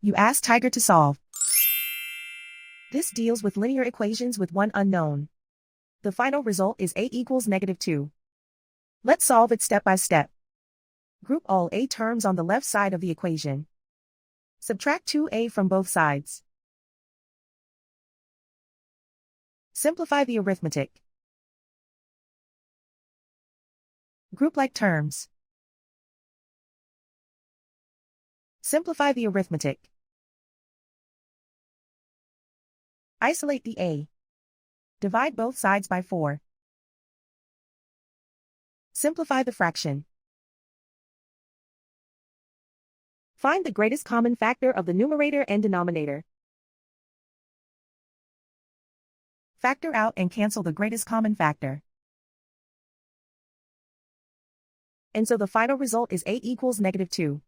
You ask Tiger to solve. This deals with linear equations with one unknown. The final result is a equals -2. Let's solve it step by step. Group all a terms on the left side of the equation. Subtract 2a from both sides. Simplify the arithmetic. Group like terms. Simplify the arithmetic. Isolate the a. Divide both sides by 4. Simplify the fraction. Find the greatest common factor of the numerator and denominator. Factor out and cancel the greatest common factor. And so the final result is a equals -2.